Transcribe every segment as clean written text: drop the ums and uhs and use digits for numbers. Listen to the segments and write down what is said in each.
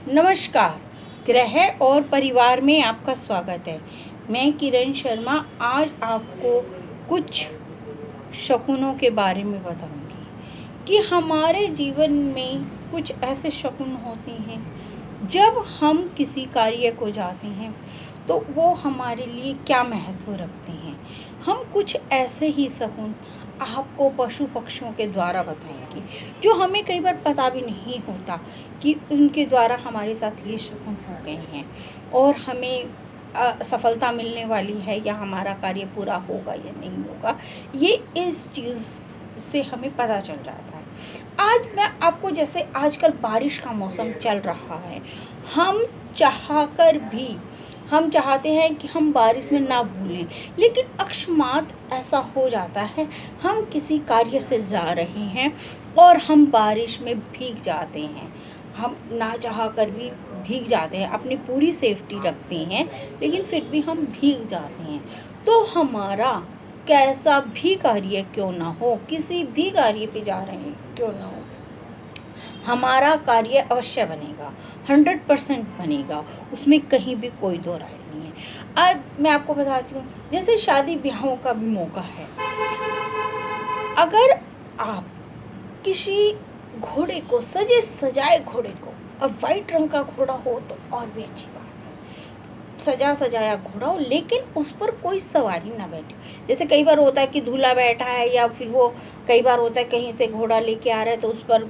नमस्कार। ग्रह और परिवार में आपका स्वागत है। मैं किरण शर्मा आज आपको कुछ शकुनों के बारे में बताऊंगी कि हमारे जीवन में कुछ ऐसे शकुन होते हैं। जब हम किसी कार्य को जाते हैं तो वो हमारे लिए क्या महत्व रखते हैं। हम कुछ ऐसे ही शकुन आपको पशु पक्षियों के द्वारा बताएंगे जो हमें कई बार पता भी नहीं होता कि उनके द्वारा हमारे साथ ये शकुन हो गए हैं और हमें सफलता मिलने वाली है या हमारा कार्य पूरा होगा या नहीं होगा, ये इस चीज़ से हमें पता चल जाता है। आज मैं आपको, जैसे आजकल बारिश का मौसम चल रहा है, हम चाहते हैं कि हम बारिश में ना भूलें, लेकिन अकस्मात ऐसा हो जाता है, हम किसी कार्य से जा रहे हैं और हम बारिश में भीग जाते हैं। हम ना चाह कर भी भीग जाते हैं, अपनी पूरी सेफ्टी रखते हैं, लेकिन फिर भी हम भीग जाते हैं। तो हमारा कैसा भी कार्य क्यों ना हो, किसी भी कार्य पे जा रहे हैं क्यों ना हो, हमारा कार्य अवश्य बनेगा, 100% बनेगा, उसमें कहीं भी कोई दो राय नहीं है। आज मैं आपको बताती हूँ, जैसे शादी ब्याहों का भी मौका है। अगर आप किसी घोड़े को, सजे सजाए घोड़े को, और वाइट रंग का घोड़ा हो तो और भी अच्छी बात है, सजा सजाया घोड़ा हो लेकिन उस पर कोई सवारी ना बैठे। जैसे कई बार होता है कि दूल्हा बैठा है, या फिर वो कई बार होता है कहीं से घोड़ा लेके आ रहा है तो उस पर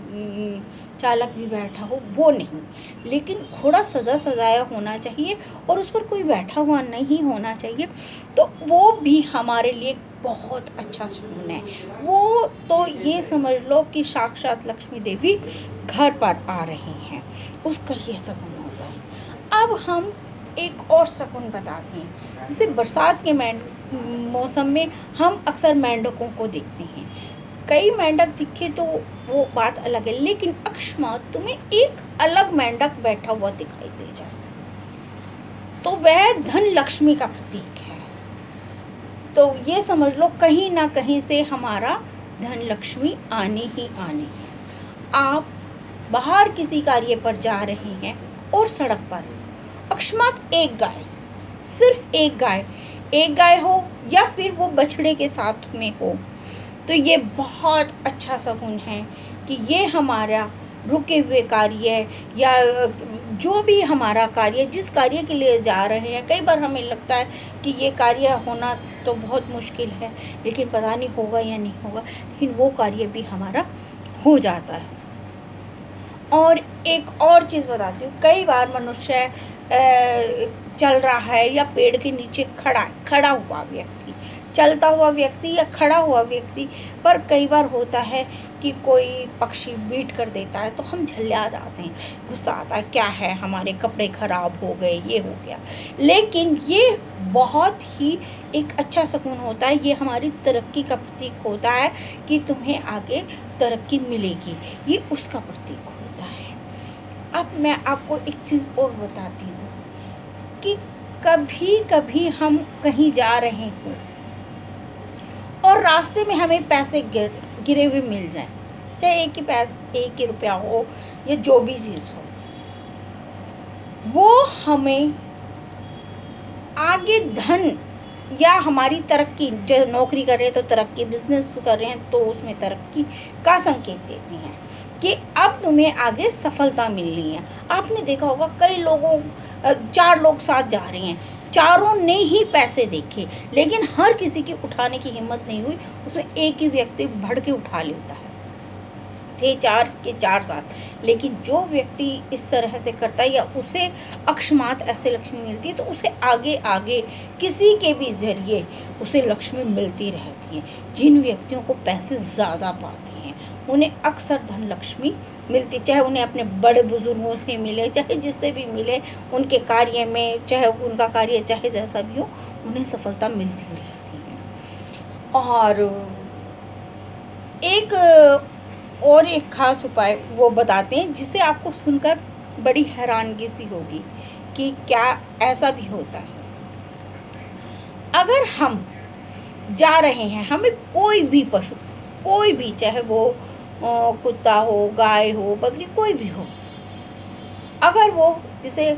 चालक भी बैठा हो, वो नहीं, लेकिन घोड़ा सजा सजाया होना चाहिए और उस पर कोई बैठा हुआ नहीं होना चाहिए। तो वो भी हमारे लिए बहुत अच्छा शगुन है। वो तो ये समझ लो कि साक्षात लक्ष्मी देवी घर पर आ रही हैं, उसका ये शगुन होता है। अब हम एक और शगुन बताते हैं। जैसे बरसात के मौसम में हम अक्सर मेंढकों को देखते हैं। कई मेंढक दिखे तो वो बात अलग है, लेकिन अकस्मात तुम्हें एक अलग मेंढक बैठा हुआ दिखाई दे जाए तो वह धन लक्ष्मी का प्रतीक है। तो ये समझ लो कहीं ना कहीं से हमारा धन लक्ष्मी आनी ही आनी है। आप बाहर किसी कार्य पर जा रहे हैं और सड़क पर अकस्मात सिर्फ एक गाय हो या फिर वो बछड़े के साथ में हो, तो ये बहुत अच्छा शगुन है कि ये हमारा रुके हुए कार्य या जो भी हमारा कार्य, जिस कार्य के लिए जा रहे हैं, कई बार हमें लगता है कि ये कार्य होना तो बहुत मुश्किल है, लेकिन पता नहीं होगा या नहीं होगा, लेकिन वो कार्य भी हमारा हो जाता है। और एक और चीज़ बताती हूँ, कई बार मनुष्य चल रहा है या पेड़ के नीचे खड़ा हुआ व्यक्ति, चलता हुआ व्यक्ति या खड़ा हुआ व्यक्ति, पर कई बार होता है कि कोई पक्षी बीट कर देता है तो हम झल्ला जाते हैं, गुस्सा आता है, क्या है हमारे कपड़े खराब हो गए, ये हो गया। लेकिन ये बहुत ही एक अच्छा शगुन होता है, ये हमारी तरक्की का प्रतीक होता है कि तुम्हें आगे तरक्की मिलेगी, ये उसका प्रतीक होता है। अब मैं आपको एक चीज़ और बताती हूँ कि कभी कभी हम कहीं जा रहे हों और रास्ते में हमें पैसे गिरे हुए मिल जाएं, चाहे एक ही रुपया हो या जो भी चीज़ हो, वो हमें आगे धन या हमारी तरक्की, जो नौकरी कर रहे हैं तो तरक्की, बिजनेस कर रहे हैं तो उसमें तरक्की का संकेत देती हैं कि अब तुम्हें आगे सफलता मिलनी है। आपने देखा होगा कई लोगों 4 लोग साथ जा रहे हैं, चारों ने ही पैसे देखे, लेकिन हर किसी की उठाने की हिम्मत नहीं हुई, उसमें एक ही व्यक्ति बढ़ के उठा लेता है। थे 4 के 4 साथ, लेकिन जो व्यक्ति इस तरह से करता है या उसे अकस्मात ऐसे लक्ष्मी मिलती है तो उसे आगे आगे किसी के भी जरिए उसे लक्ष्मी मिलती रहती है। जिन व्यक्तियों को पैसे ज़्यादा पाते हैं उन्हें अक्सर धन लक्ष्मी मिलती, चाहे उन्हें अपने बड़े बुजुर्गों से मिले, चाहे जिससे भी मिले, उनके कार्य में, चाहे उनका कार्य चाहे जैसा भी हो, उन्हें सफलता मिलती रहती है। और एक खास उपाय वो बताते हैं जिसे आपको सुनकर बड़ी हैरानगी सी होगी कि क्या ऐसा भी होता है। अगर हम जा रहे हैं, हमें कोई भी पशु, कोई भी, चाहे वो कुत्ता हो, गाय हो, बकरी, कोई भी हो, अगर वो जिसे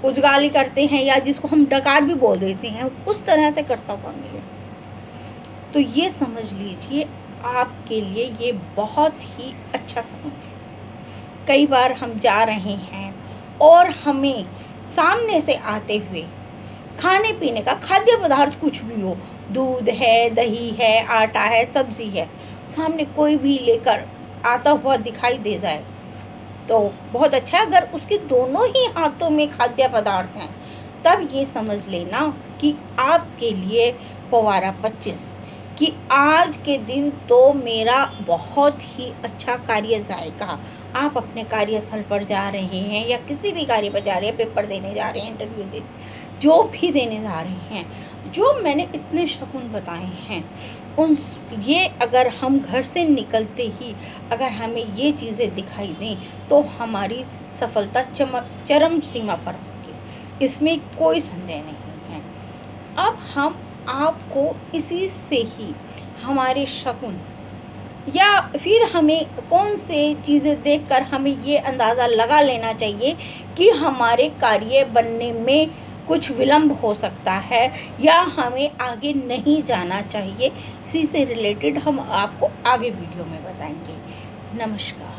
उजगाली करते हैं या जिसको हम डकार भी बोल देते हैं, उस तरह से करता हुआ मिले, तो ये समझ लीजिए आपके लिए ये बहुत ही अच्छा समय है। कई बार हम जा रहे हैं और हमें सामने से आते हुए खाने पीने का खाद्य पदार्थ कुछ भी हो, दूध है, दही है, आटा है, सब्जी है, सामने कोई भी लेकर आता हुआ दिखाई दे जाए तो बहुत अच्छा है। अगर उसके दोनों ही हाथों में खाद्य पदार्थ हैं, तब ये समझ लेना कि आपके लिए फव्वारा 25 कि आज के दिन तो मेरा बहुत ही अच्छा कार्य जाएगा। आप अपने कार्यस्थल पर जा रहे हैं या किसी भी कार्य पर जा रहे हैं, पेपर देने जा रहे हैं, इंटरव्यू दे जो भी देने जा रहे हैं, जो मैंने इतने शगुन बताए हैं उन ये अगर हम घर से निकलते ही अगर हमें ये चीज़ें दिखाई दें तो हमारी सफलता चरम सीमा पर होगी, इसमें कोई संदेह नहीं है। अब हम आपको इसी से ही हमारे शगुन या फिर हमें कौन से चीज़ें देखकर हमें ये अंदाज़ा लगा लेना चाहिए कि हमारे कार्य बनने में कुछ विलम्ब हो सकता है या हमें आगे नहीं जाना चाहिए, इसी से रिलेटेड हम आपको आगे वीडियो में बताएंगे। नमस्कार।